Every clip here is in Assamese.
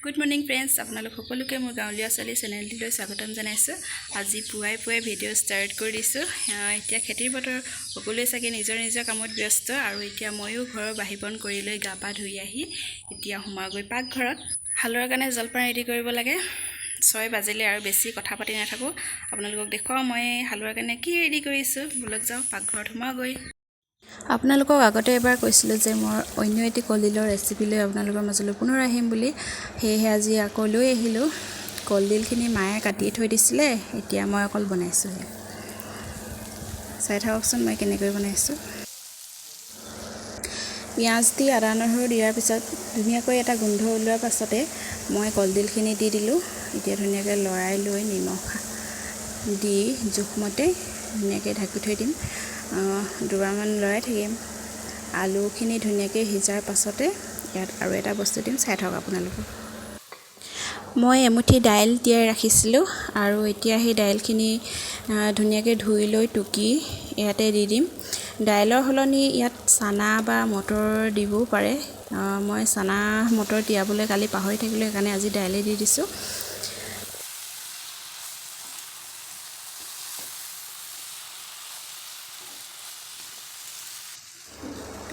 গুড মৰ্নিং ফ্ৰেণ্ডছ, আপোনালোক সকলোকে মোৰ গাঁৱলীয়া ছোৱালী চেনেলটিলৈ স্বাগতম জনাইছোঁ। আজি পুৱাই ভিডিঅ' ষ্টাৰ্ট কৰি দিছোঁ। এতিয়া খেতিৰ বতৰ, সকলোৱে চাগে নিজৰ কামত ব্যস্ত। আৰু এতিয়া ময়ো ঘৰৰ বাহিবন কৰি লৈ গা পা ধুই আহি এতিয়া সোমাওগৈ পাকঘৰত। হালোৱাৰ কাৰণে জলপান ৰেডি কৰিব লাগে। 6 বাজিলে আৰু বেছি কথা পাতি নাথাকোঁ, আপোনালোকক দেখুৱাওঁ মই হালোৱাৰ কাৰণে কি ৰেডি কৰিছোঁ। বলক যাওঁ, পাকঘৰত সোমাওগৈ। আপোনালোকক আগতে এবাৰ কৈছিলোঁ যে মই অন্য এটি কলডিলৰ ৰেচিপি লৈ আপোনালোকৰ মাজলৈ পুনৰ আহিম বুলি। সেয়েহে আজি আকৌ লৈ আহিলোঁ। কলডিলখিনি মায়ে কাটি থৈ দিছিলে, এতিয়া মই অকল বনাইছোঁহে। চাই থাককচোন মই কেনেকৈ বনাইছোঁ। পিঁয়াজ দি আদা নহৰু দিয়াৰ পিছত ধুনীয়াকৈ এটা গোন্ধ ওলোৱাৰ পাছতে মই কলডিলখিনি দি দিলোঁ। এতিয়া ধুনীয়াকৈ লৰাই লৈ নিমখ দি জোখমতে ধুনীয়াকৈ ঢাকি থৈ দিম। দুবাৰমান লৰাই থাকিম। আলুখিনি ধুনীয়াকৈ সিজাৰ পাছতে ইয়াত আৰু এটা বস্তু দিম, চাই থাকক আপোনালোকে। মই এমুঠি দাইল তিয়াই ৰাখিছিলোঁ আৰু এতিয়া সেই দাইলখিনি ধুনীয়াকৈ ধুই লৈ টুকি ইয়াতে দি দিম। দাইলৰ সলনি ইয়াত চানা বা মটৰ দিবও পাৰে। মই চানা মটৰ তিয়াবলৈ কালি পাহৰি থাকিলোঁ, সেইকাৰণে আজি দাইলে দি দিছোঁ।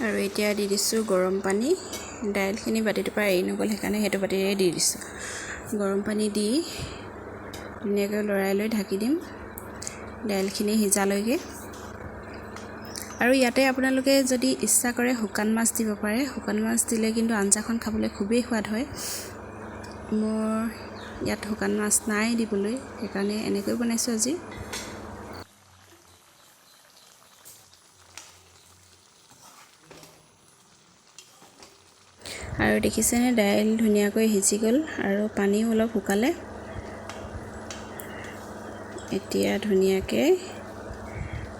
আৰু এতিয়া দি দিছোঁ গৰম পানী। দাইলখিনি বাতিটোৰ পৰা এৰি নগ'ল, সেইকাৰণে সেইটো বাতিৰে দি দিছোঁ। গৰম পানী দি ধুনীয়াকৈ লৰাই লৈ ঢাকি দিম দাইলখিনি সিজালৈকে। আৰু ইয়াতে আপোনালোকে যদি ইচ্ছা কৰে শুকান মাছ দিব পাৰে। শুকান মাছ দিলে কিন্তু আঞ্জাখন খাবলৈ খুবেই সোৱাদ হয়। মোৰ ইয়াত শুকান মাছ নাই দিবলৈ, সেইকাৰণে এনেকৈ বনাইছোঁ আজি। আৰু দেখিছেনে, দাইল ধুনীয়াকৈ সিজি গ'ল আৰু পানীও অলপ শুকালে। এতিয়া ধুনীয়াকৈ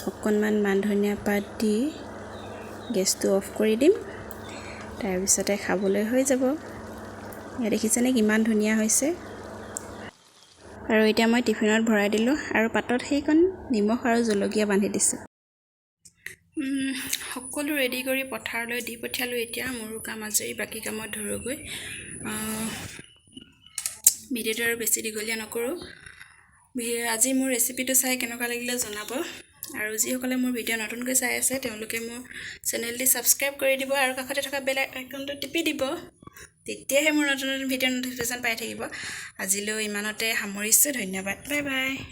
অকণমান মান ধনিয়া পাত দি গেছটো অফ কৰি দিম। তাৰপিছতে খাবলৈ হৈ যাব। এয়া দেখিছেনে কিমান ধুনীয়া হৈছে। আৰু এতিয়া মই টিফিনত ভৰাই দিলোঁ আৰু পাতত সেইকণ নিমখ আৰু জলকীয়া বান্ধি দিছোঁ। সকলো ৰেডি কৰি পথাৰলৈ দি পঠিয়ালোঁ। এতিয়া মোৰো কাম আজৰি, বাকী কামত ধৰোঁগৈ। ভিডিঅ'টো আৰু বেছি দীঘলীয়া নকৰোঁ। আজি মোৰ ৰেচিপিটো চাই কেনেকুৱা লাগিলে জনাব। আৰু যিসকলে মোৰ ভিডিঅ' নতুনকৈ চাই আছে তেওঁলোকে মোৰ চেনেলটি ছাবস্ক্ৰাইব কৰি দিব আৰু কাষতে থকা বেল আইকনটো টিপি দিব। তেতিয়াহে মোৰ নতুন ভিডিঅ' নটিফিকেশ্যন পাই থাকিব। আজিলৈ ইমানতে সামৰিছোঁ। ধন্যবাদ, বাই বাই।